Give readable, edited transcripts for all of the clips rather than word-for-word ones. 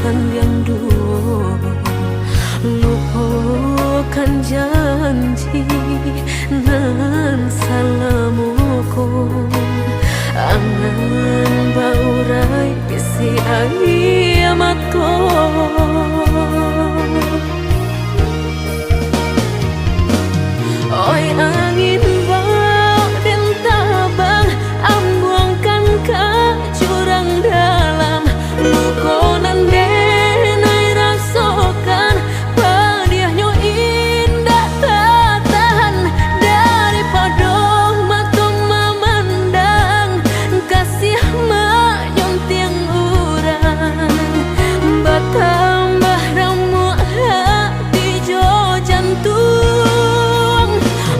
sandiandu, lupakan janji nan salamuku, angan baurai bisi ayamatku. Oi angin bau dan tabang, ambuangkan ke jurang dalam, lukonan denai rasakan, padiahnya indah tak tahan, daripada mata memandang, kasih menyunting urang, bertambah ramu hati jo jantung.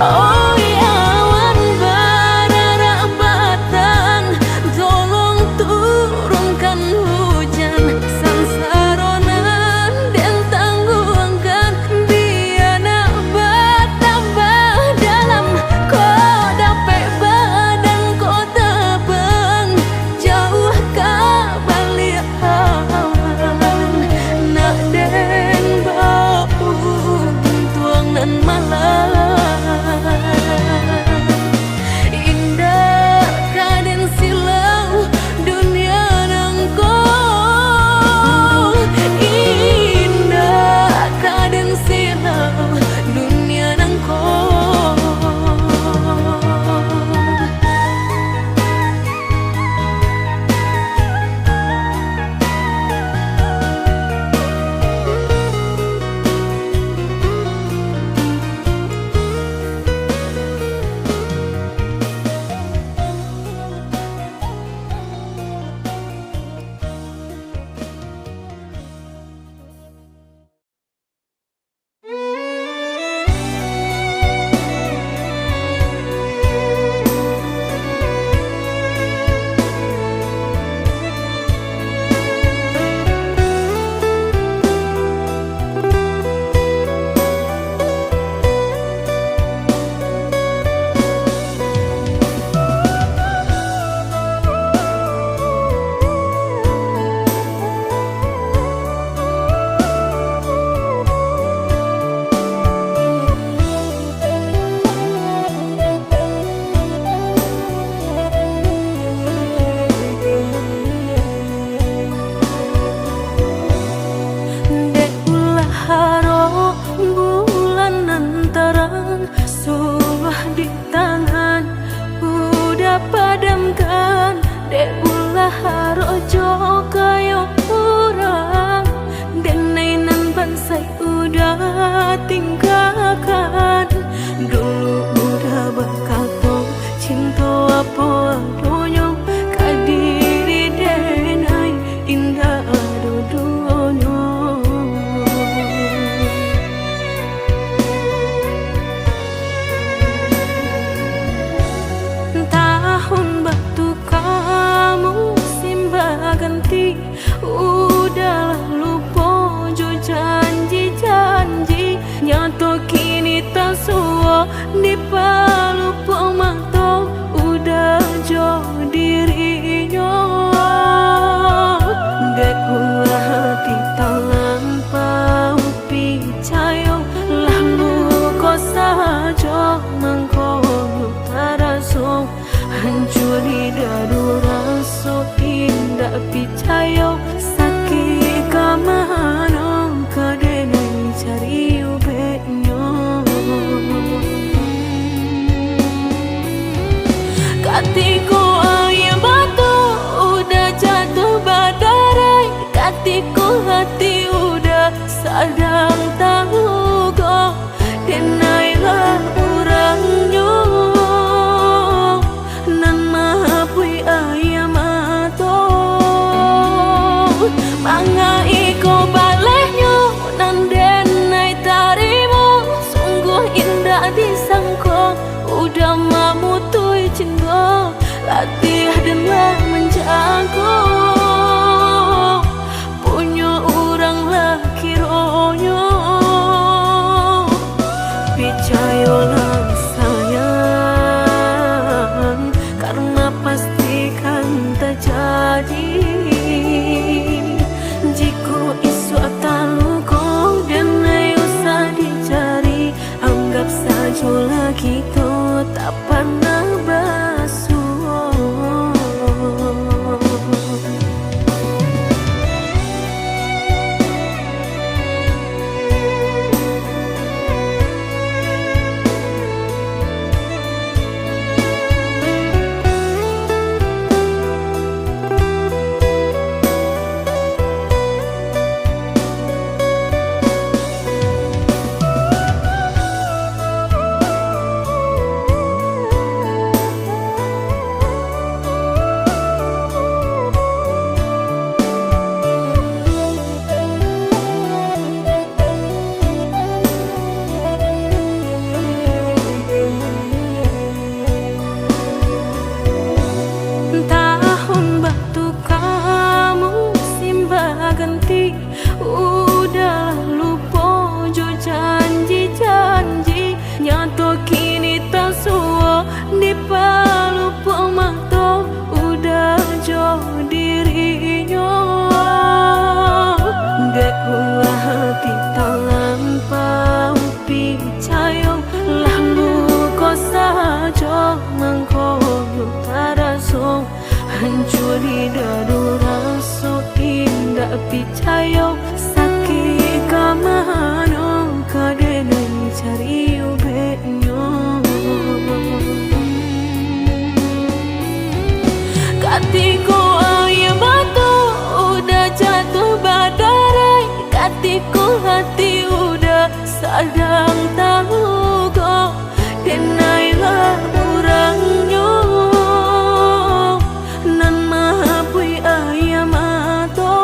Oh awan bararak batang, tolong turunkan hujan, sansaronan dan tangguhkan, biana bertambah dalam, kau dapat badan kau tebang, jauh ke balik awan, nak den bau tuang nan malam. Indah kaden silau dunia nangko, indah kaden silau dunia nangko. Padamkan dek ulah harojo kayo kurang, denai nan bansai udah tinggalkan, dulu udah bakato cinta apa adonyo, kadiri denai indah adonyo. Tahun batu kamu simba ganti, udahlah lupa jo janji-janji, nyato kini tak suwa di palupa mata, udah jo dirinya. Dek ulah hati tak lampau picayo, lalu kau saja mengkau taraso, hancur tidak rasa indah picayo, sakit kamana kadenai cari ubeknya. Katiku ayam batu udah jatuh badarai, katiku hati udah sadang tahu kok, denailah orangnya nan mahapui ayam atau manga iko balehnya nan denai tarimu, sungguh indah disangko, udah mamutui cinta, latih dan menjago, punya orang laki ronyo. sadang tahu kok denailah orangnya nan mahabui ayam atau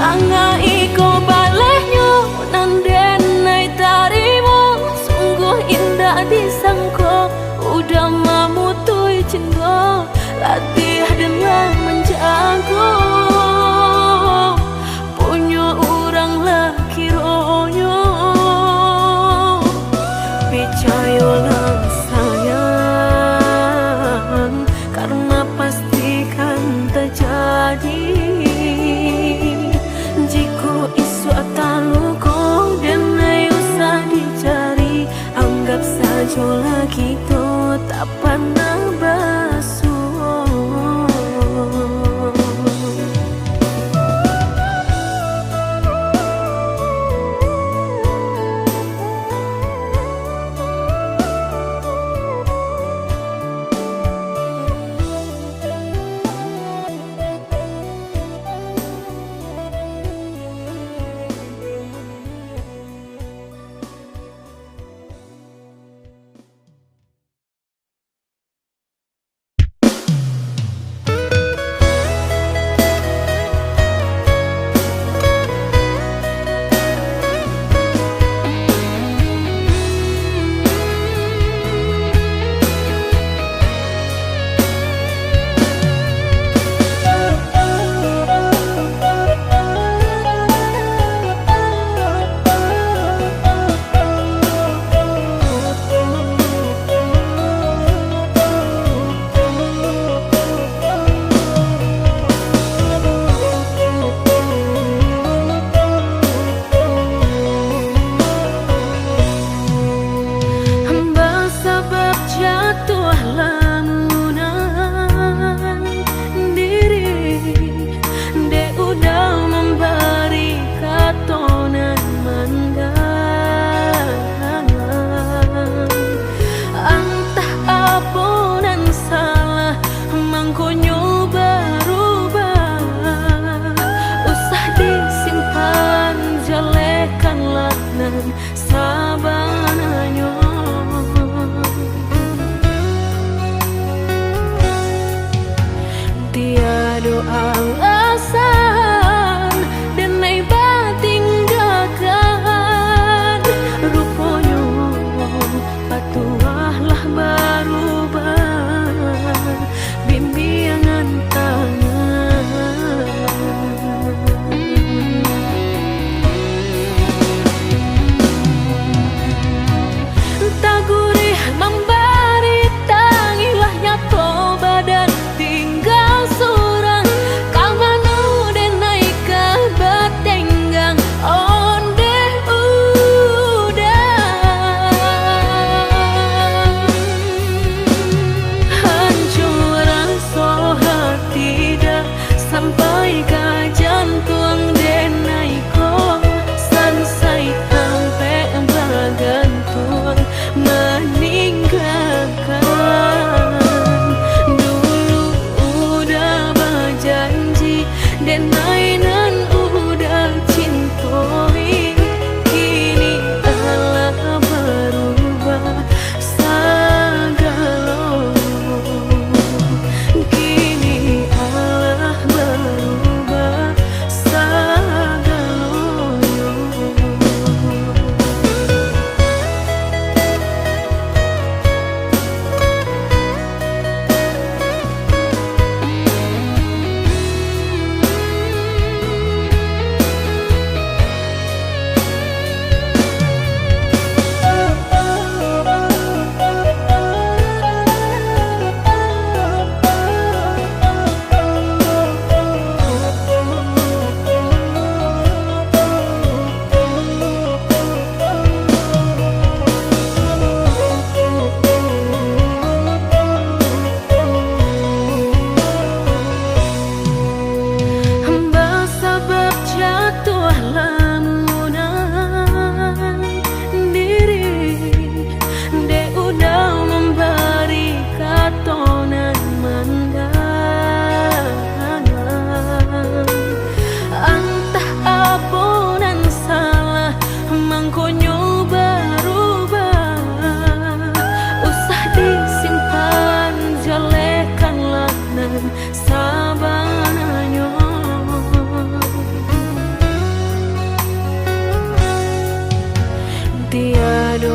manga iko balehnya nan denai tarimu sungguh indah disangko udah mamutui cinta latih dengan menjago punya orang laki ronyo percayalah sayang karena pastikan terjadi jika isu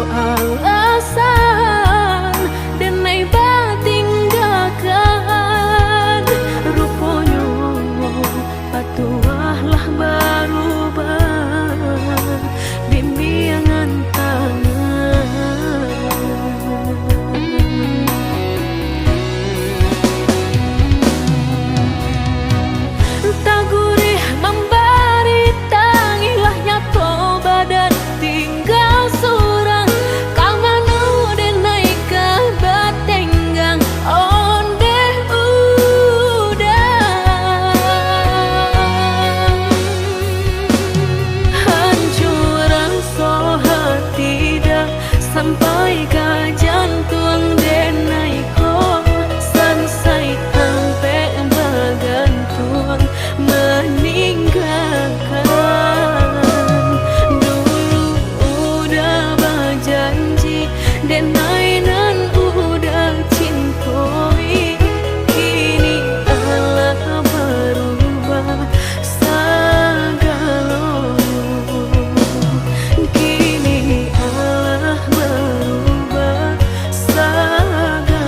alasan denai batinggalkan rupanya patuahlah berubah bimbingan tangan tak gurih memberi tangilah nyato badan tinggal surang kau manu denai ke batenggang onde udah hancuran soha tidak sampai ke jantung denai ko sansai sampai bergantung meninggalkan dulu udah berjanji denai nan udah cintoi kini Allah berubah segalanya kini Allah berubah segalanya.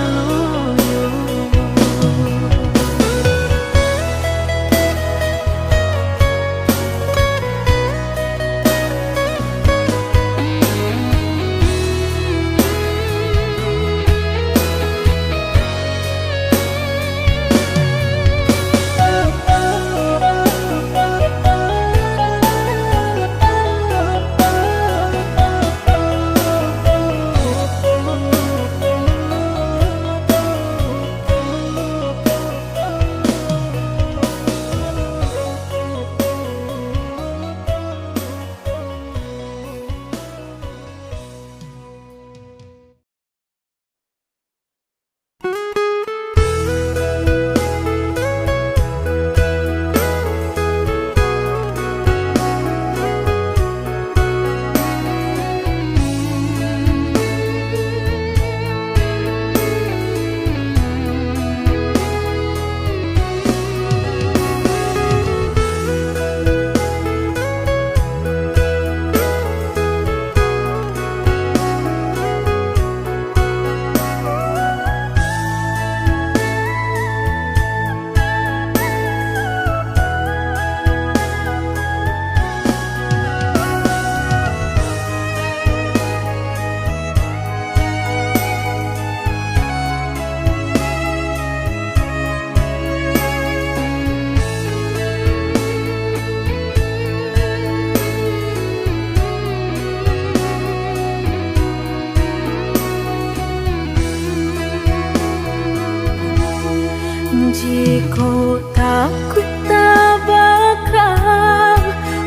Jika takut tak bakal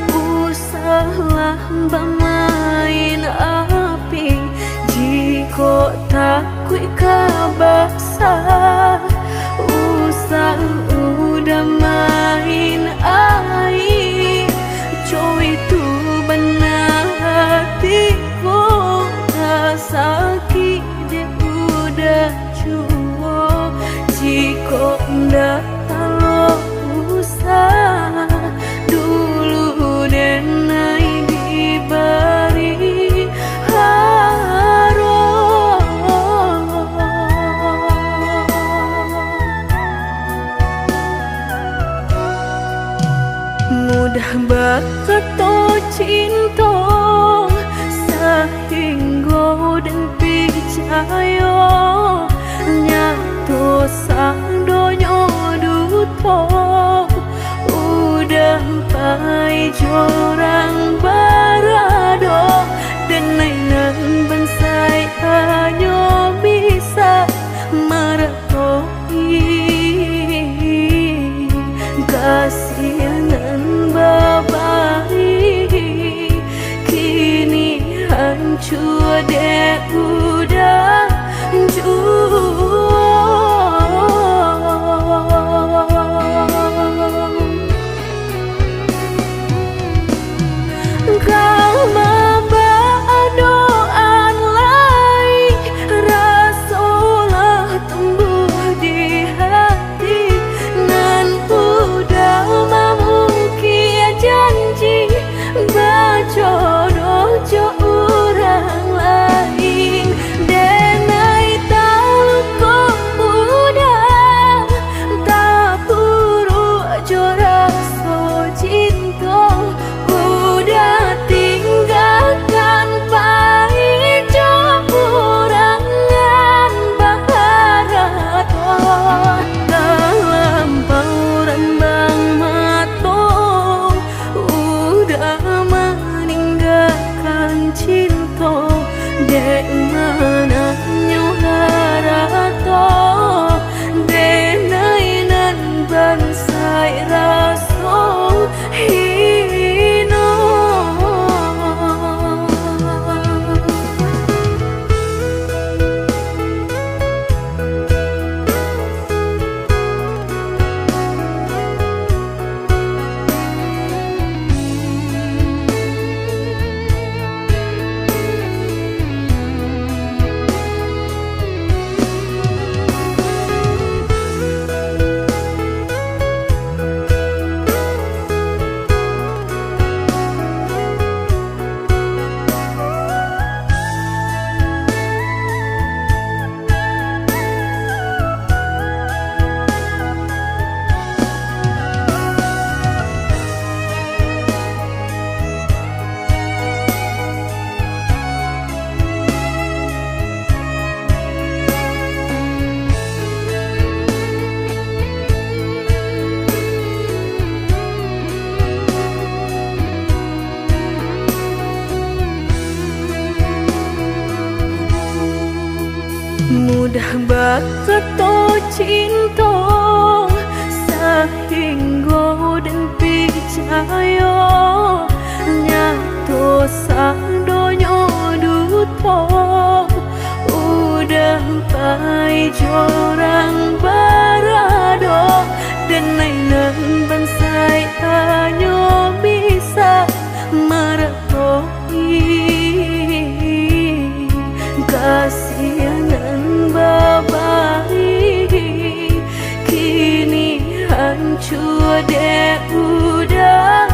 usahlah bermain api jika takut kabasa usah udah main air coy itu benar hatiku tak sakit dia udah cuo jika ndak kalau usah dulu denai diberi mudah berkata cinta sehingga dan percaya nyato sang donyo duto udah pai jorang barado dan nainan bensai hanya bisa meretoi kasihanan babai kini hancur deh udah kau membawa doan lain rasulah tumbuh di hati nan udah memungkir janji berjodoh jo orang lain dek mananyo harato denainan bansai raso hino. Mudah bakato cinta sehingga dan percaya nyato sang donyo duto udah pai jorang barado dan nainan bansai hanya bisa meretoi kasihanan babai kini hancur dek udah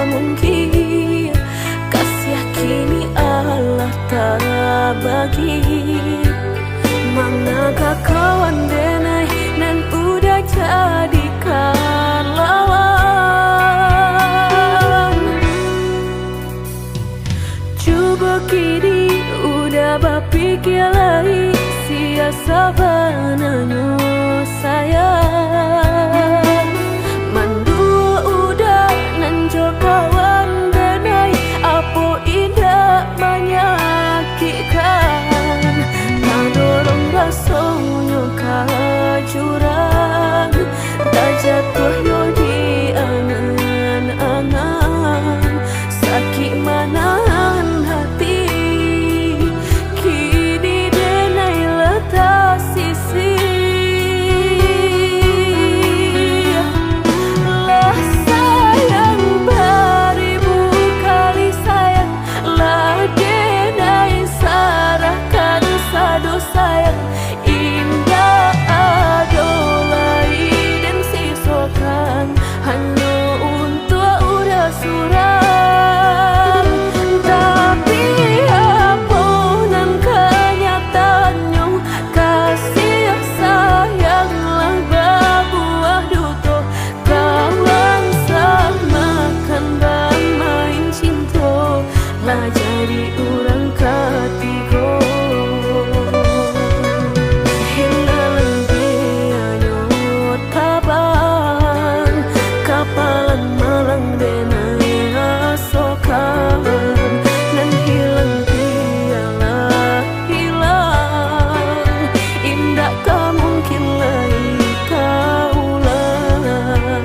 mungkin kasih kini Allah tak bagi. Manakah kawan denai nan udah jadikan lawan. Coba kini udah berpikir lagi, siasa bananyo sayang. Mandua udah nanjo kawan denai, apo indah menyakitkan. Tadorong rasonyo kajurang, tak jatuh yo di angan-angan. Sakit manahan hati, kini denai letak sisi. Lah sayang beribu kali sayang, lah denai sarahkan sadu sayang. Indah adolai dan sisokan hanya untuk udah suram. Tapi apunan kenyataannya, kasih sayanglah berbuah duto. Kawan samakan bermain cinta, lah jadi orang ketiga. Hilang dianya tabang, kapalan malang denai asokan. Dan hilang dialah hilang, indah tak mungkin lagi kaulang.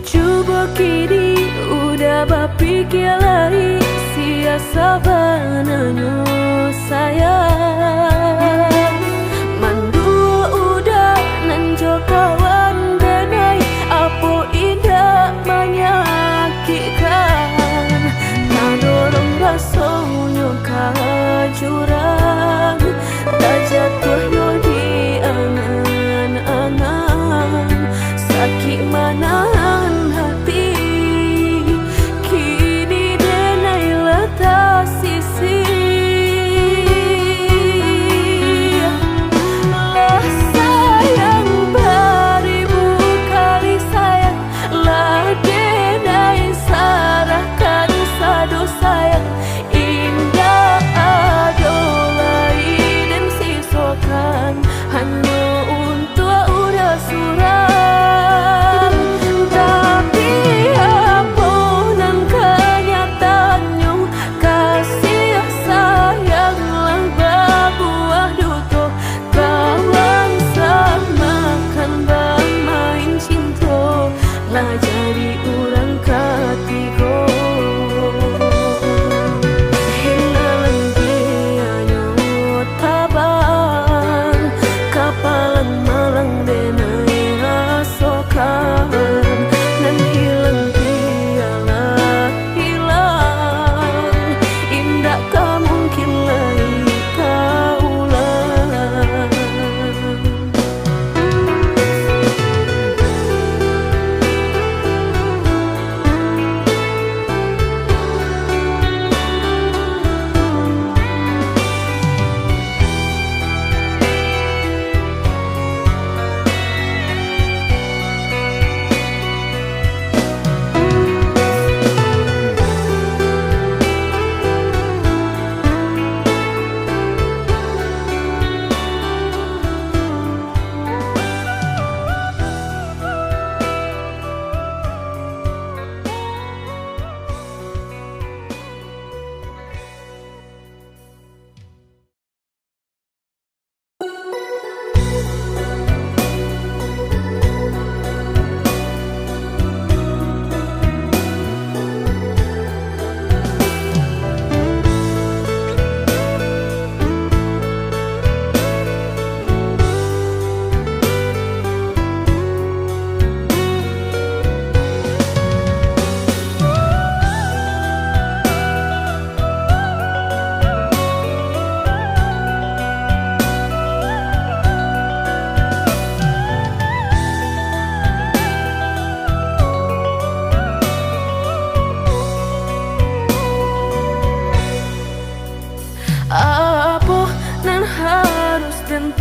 Coba kini udah berpikir lagi, siasa bananyo sayang. Mandua udah nanjo kawan denai, apo indah menyakitkan. Tadorong rasonyo kajurang, tak jatuh yo di angan-angan. Sakit manahan hati, kini denai letak sisi. Lah sayang beribu kali sayang, lah denai sarahkan sadu sayang. Indah adolai dan sisokan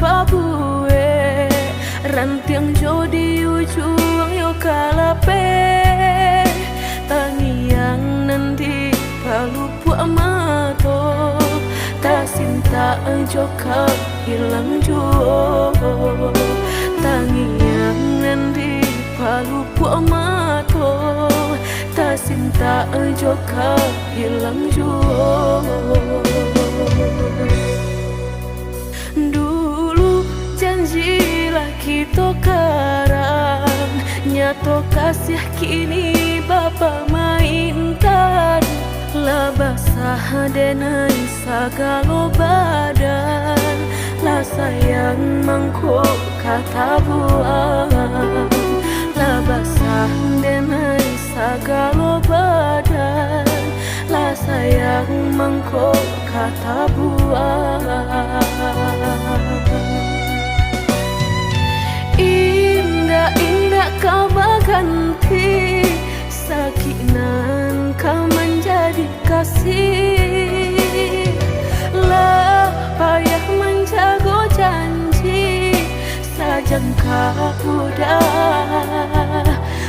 babue rantiang jodi ujung yo kalape tangiang nanti palu mato tak sinta joka hilang juo tangiang nanti palu mato tak sinta joka hilang juo. Dulu janjilah kita karang nyato kasih kini Bapa mainkan lah basah denai sagalo badan lah sayang mangkok kata buang lah basah denai sagalo badan lah sayang mangkok kata buang. Indah-indah kau berganti sakinan kau menjadi kasih lah payah menjaga janji sajangka udah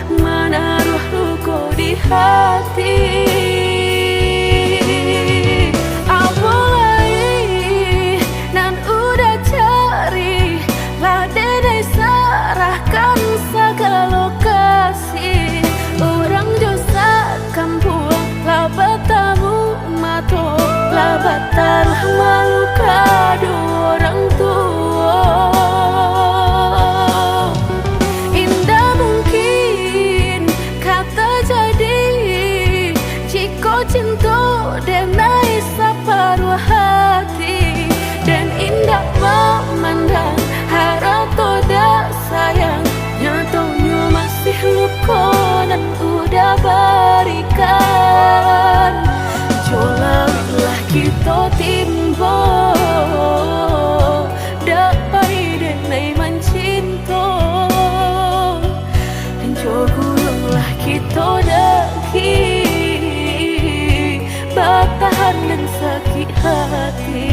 menaruh luka di hati. Apalagi nan udah cari lah dedai serahkan segala lokasi orang josa kampung lah bertamu mato lah batal malu kado orang tua. Indah mungkin kata jadi jika cinta denai separuh hati dan indah memandang harap toda sayang nyatanya masih luka dan udah berikan jolalah kita timbo dapai denai mencinta dan jogullah kita daki bertahan dan sakit hati.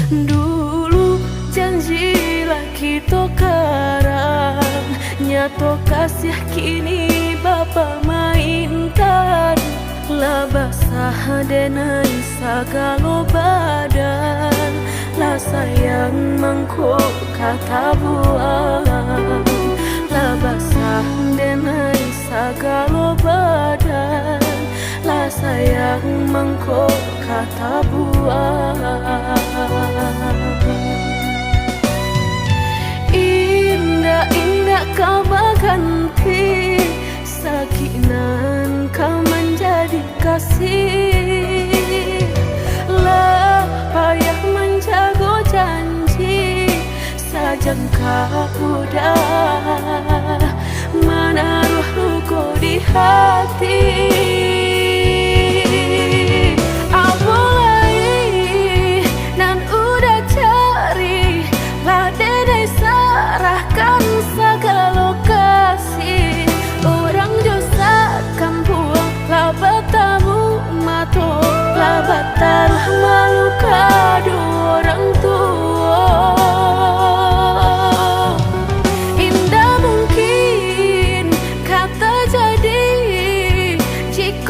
Dulu janjilah kita karang nyato kasih kini Bapa mainkan lah basah denai sagalo badan lah sayang mangkok kata buang lah basah denai sagalo badan lah sayang mangkok kata buang. Indah-indah kau berganti sakinan kau menjadi kasih lah payah menjaga janji sajangka udah menaruh luka di hati. Apalagi nan udah cari lah dedai serahkan segala lokasi orang josa kampung lah bertamu mato lah batal malu kado orang tua. Indah mungkin kata jadi jika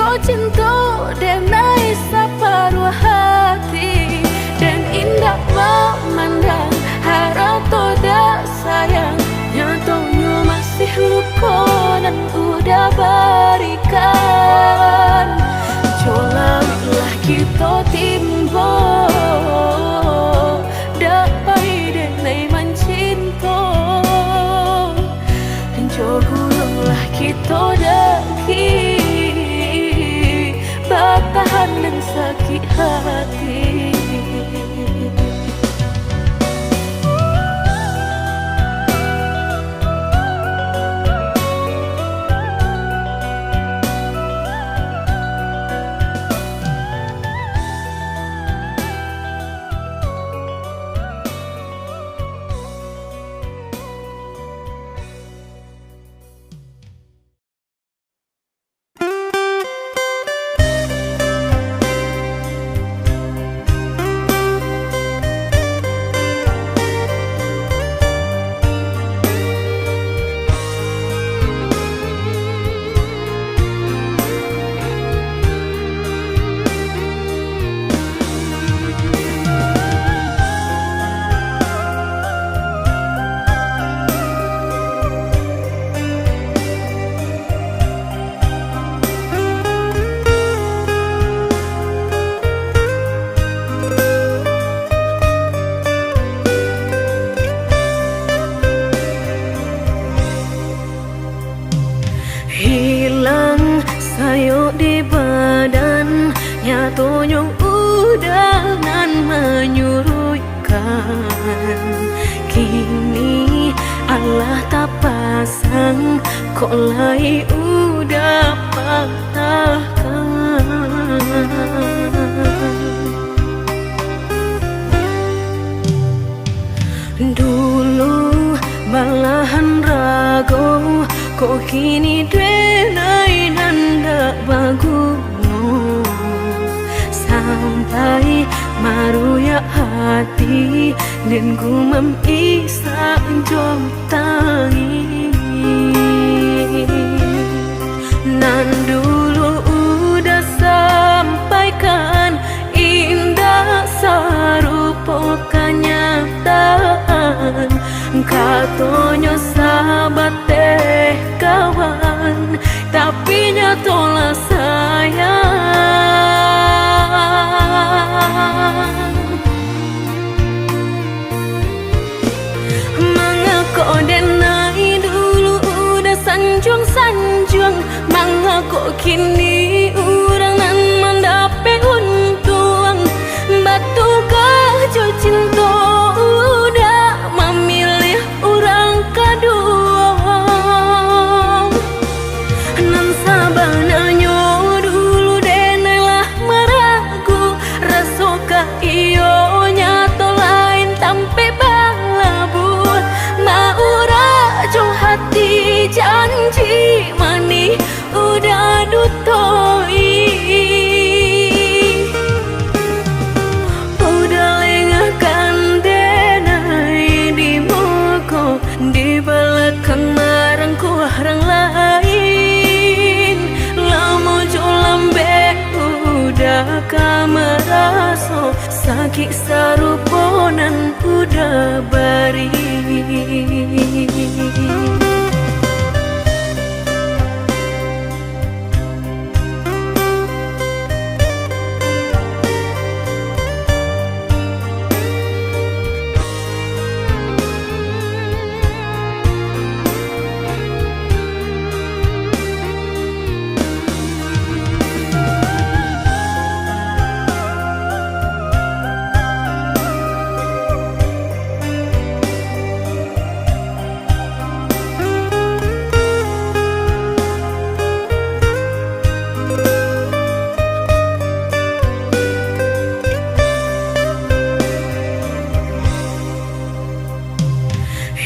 hati. Hilang sayuk di badan, nyatanya udangan menyurutkan. Kini Allah tak pasang, kok lai udah patahkan. Dulu balahan rago, kok kini denai nanda baguno. Sampai maruya hati dan gumam isa jom tangi. Nan dulu udah sampaikan, indah sarupa kenyataan. Katanya sahabat teh kawan, tapi nyatolah sayang. Mengako denai dulu udah sanjung-sanjung, mengako kini orang nan mendape untung. Batu kajo cinta udah memilih orang kedua. Nan sabananya dulu denailah meragu, rasukah iyo nyato lain tampe balabu. Mau rajo hati janji mani udah dutoi. Di belakang marang ku orang lain, lama jolambe udah kameraso, sakit saruponan udah bari.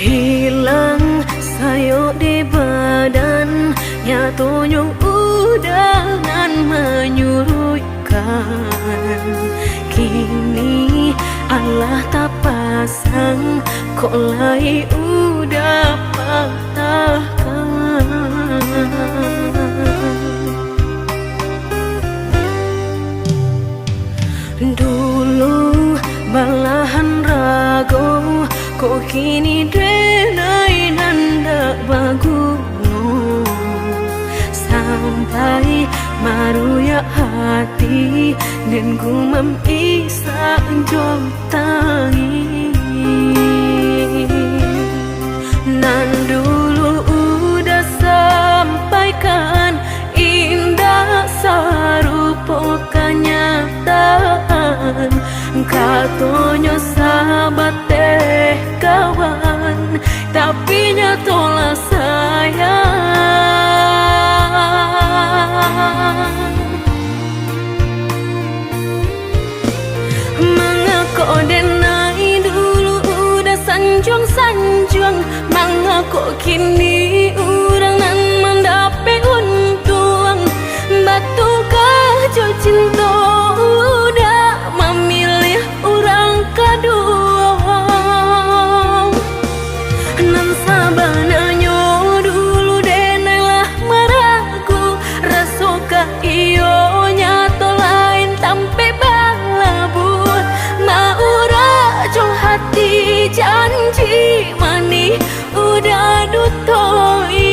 Hilang sayuk di badan, nyatanya udangan menyurutkan. Kini Allah tak pasang, kok lai udah patahkan. Dulu balahan rago, kok kini denai nanda baguno. Sampai maruya hati dan gumam isa jom tangi. Nan dulu udah sampaikan, indah sarupa kenyataan. katonyo sahabat teh kawan, tapi nyatolah sayang. Mengaku denai dulu udah sanjung-sanjung, mengaku kini orang nan mendapat untung. Batukah jo cinta udah memilih orang kedua. Nan sabananyo dulu denailah meragu, rasukah iyo nyato lain tampe balabu. Maura jo hati janji mani udah dutoi.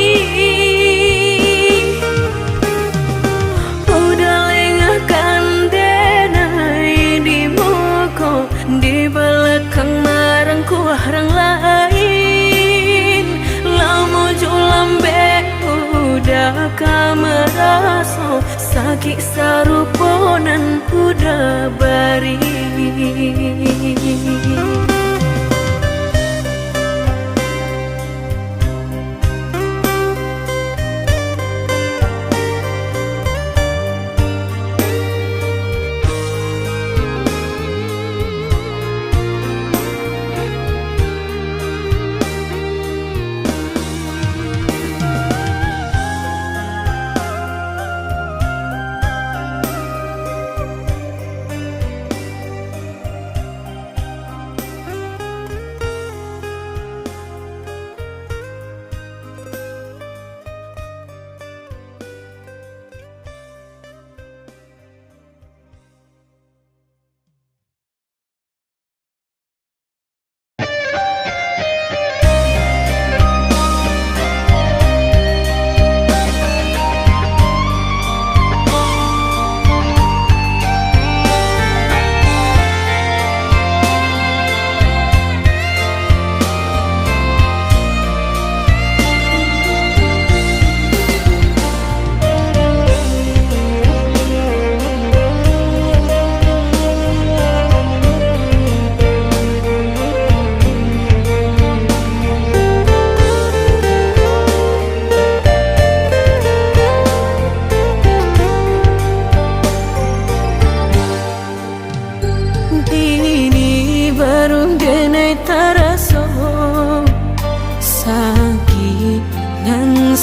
Udah lengahkan denai di muka, di belakang marangku orang lain. Lama jo lambe udah kameraso, sakit saruponan udah bari.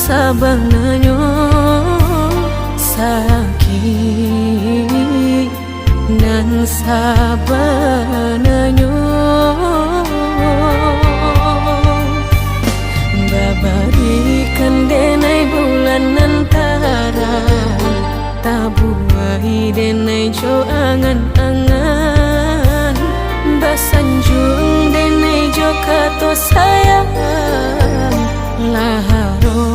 Sabananyo sakit nan sabananyo babarikan denai bulan antara, tabuai denai jo angan-angan, basanjung denai jo kato sayang. Laharo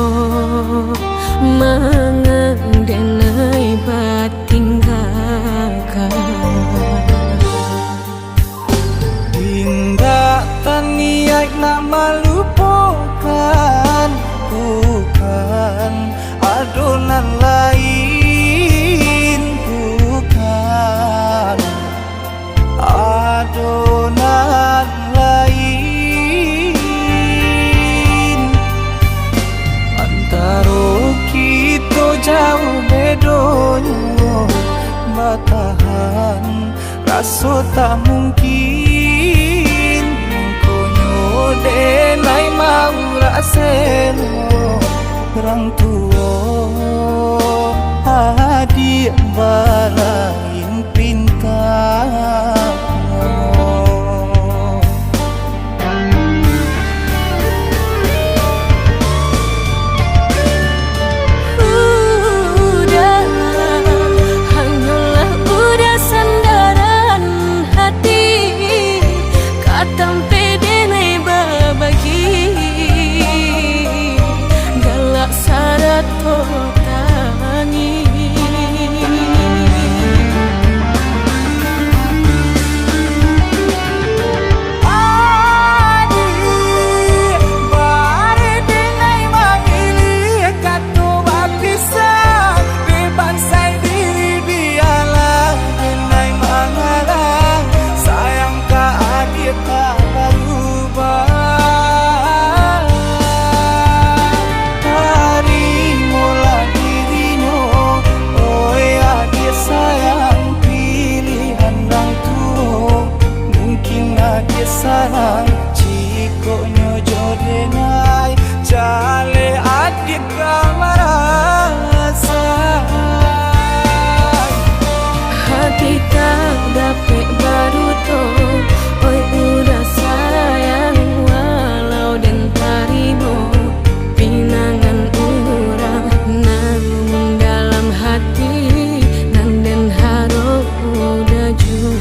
mangang denai batinggalkan. Hingga taniak nak melupakan, bukan adonan lain, bukan adonan lain. Antara kita jauh bedonyo, batahan rasa tak mungkin. Konyo denai mau raseno orang tua adik balain pintar. Tampe denai babagi galak sarat tangi. sanang Ciko nyojo denai Jale adik kamarasa Hati tak dapat baru to oi udah sayang walau dan tarimo pinangan urang namun dalam hati nan den harap udah jujur.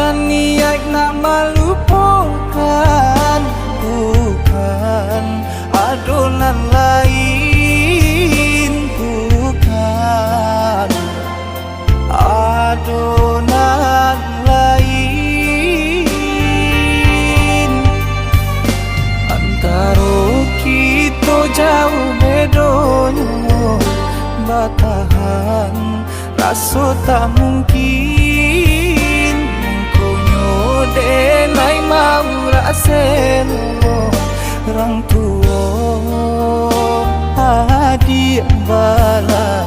Niat nak melupakan bukan adonan lain, bukan adonan lain. Antara kita jauh bedanya, batahan rasa tak mungkin. Denai mau raseno orang tua adik bala